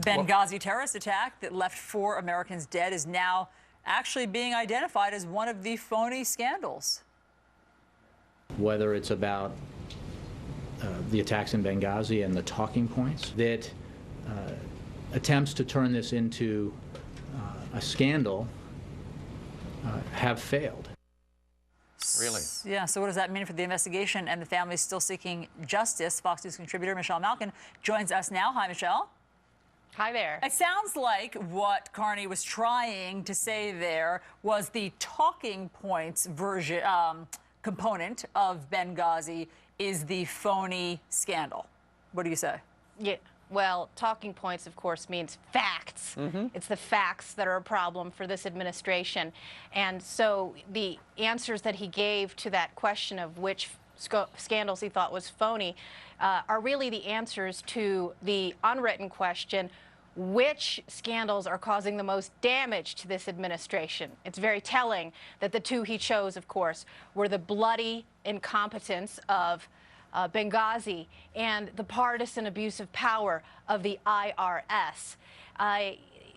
Benghazi terrorist attack that left 4 Americans dead is now actually being identified as one of the phony scandals. Whether it's about the attacks in Benghazi and the talking points, that attempts to turn this into a scandal have failed. Really? Yeah, so what does that mean for the investigation and the families still seeking justice? Fox News contributor Michelle Malkin joins us now. Hi, Michelle. Hi there. It sounds like what Carney was trying to say there was the talking points version component of Benghazi is the phony scandal. What do you say? Yeah. Well, talking points, of course, means facts. It's the facts that are a problem for this administration. And so the answers that he gave to that question of which scandals he thought was phony are really the answers to the unwritten question, which scandals are causing the most damage to this administration? It's very telling that the 2 he chose, of course, were the bloody incompetence of Benghazi and the partisan abuse of power of the IRS.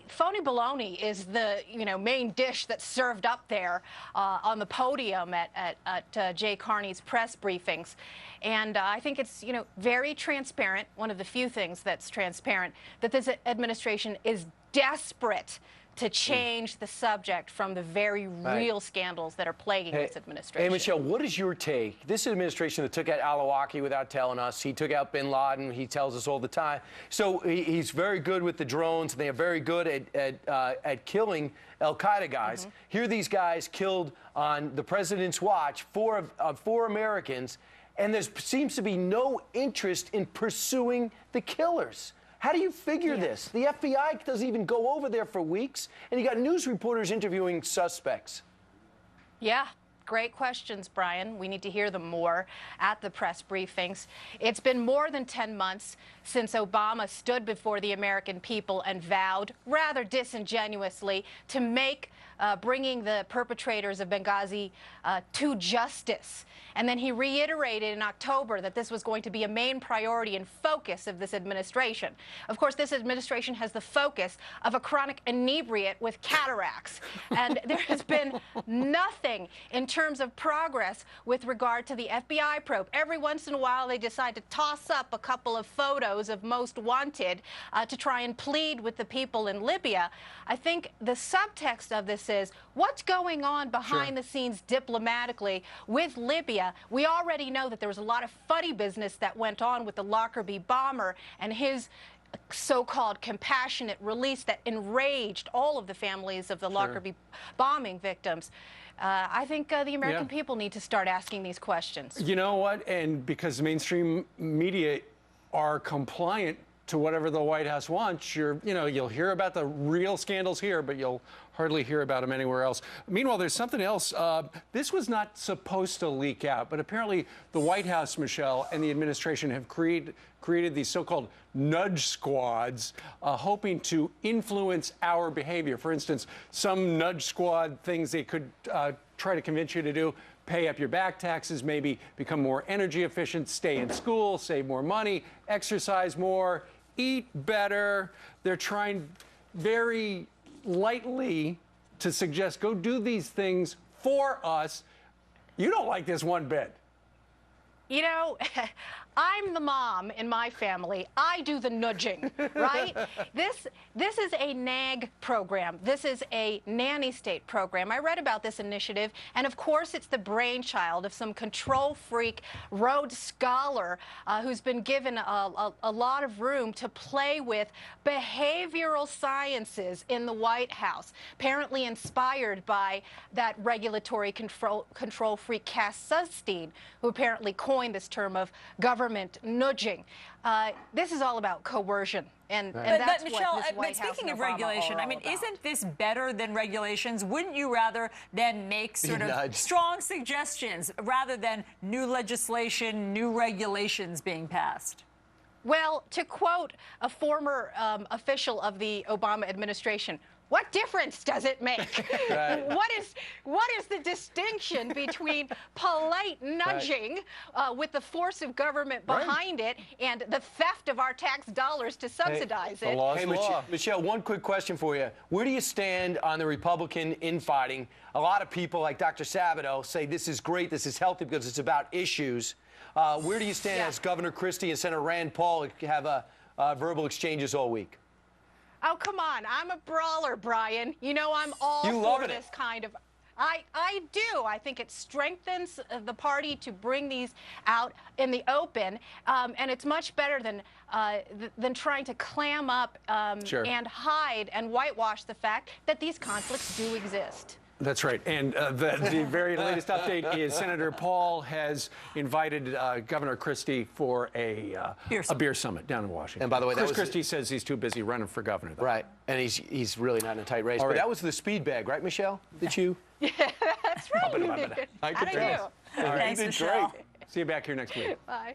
Phony baloney is the main dish that's served up there on the podium at Jay Carney's press briefings, and I think it's very transparent. One of the few things that's transparent, that this administration is desperate to change the subject from the very real scandals that are plaguing this administration. Hey, Michelle, what is your take? This administration that took out al-Awlaki without telling us. He took out bin Laden. He tells us all the time. So he's very good with the drones. And they are very good at killing al-Qaeda guys. Here are these guys killed on the president's watch, 4 Americans, and there seems to be no interest in pursuing the killers. How do you figure this? The FBI doesn't even go over there for weeks, and you got news reporters interviewing suspects. Yeah. Great questions, Brian. We need to hear them more at the press briefings. It's been more than 10 months since Obama stood before the American people and vowed, rather disingenuously, to make bringing the perpetrators of Benghazi to justice. And then he reiterated in October that this was going to be a main priority and focus of this administration. Of course, this administration has the focus of a chronic inebriate with cataracts. And there has been nothing in terms of progress with regard to the FBI probe. Every once in a while, they decide to toss up a couple of photos of most wanted to try and plead with the people in Libya. I think the subtext of this is what's going on behind the scenes diplomatically with Libya. We already know that there was a lot of funny business that went on with the Lockerbie bomber and his so-called compassionate release that enraged all of the families of the Lockerbie bombing victims. I think the American people need to start asking these questions. You know what? And because mainstream media are compliant to whatever the White House wants, you'll hear about the real scandals here, but you'll hardly hear about them anywhere else. Meanwhile, there's something else. This was not supposed to leak out, but apparently the White House, Michelle, and the administration have created these so-called nudge squads, hoping to influence our behavior. For instance, some nudge squad things they could try to convince you to do: pay up your back taxes, maybe become more energy efficient, stay in school, save more money, exercise more, eat better. They're trying very lightly to suggest, go do these things for us. You don't like this one bit. You know, I'm the mom in my family. I do the nudging, right? This is a NAG program. This is a nanny state program. I read about this initiative, and of course it's the brainchild of some control freak Rhodes Scholar who's been given a lot of room to play with behavioral sciences in the White House, apparently inspired by that regulatory control freak Cass Sunstein, who apparently coined this term of government nudging. This is all about coercion, and that's Michelle, what this White House speaking and of Obama regulation, are I mean, all about. isn't this better than regulations? Wouldn't you rather than make sort of strong suggestions rather than new legislation, new regulations being passed? Well, to quote a former official of the Obama administration, what difference does it make? Right. What is the distinction between polite nudging with the force of government behind it and the theft of our tax dollars to subsidize the it? law's Hey, the law. Michelle, one quick question for you. Where do you stand on the Republican infighting? A lot of people, like Dr. Sabato, say this is great, this is healthy because it's about issues. Where do you stand as Governor Christie and Senator Rand Paul have verbal exchanges all week? Oh, come on. I'm a brawler, Brian. You know I'm all You for loving this it. kind of... I do. I think it strengthens the party to bring these out in the open, and it's much better than trying to clam up and hide and whitewash the fact that these conflicts do exist. That's right. And the very latest update is Senator Paul has invited Governor Christie for a beer summit down in Washington. And by the way, Chris Christie says he's too busy running for governor, though. Right, and he's really not in a tight race. All But right. that was the speed bag, right, Michelle? Did you? That's right. You did. I How'd could I do do? this. Thanks, did Michelle. great. See you back here next week. Bye.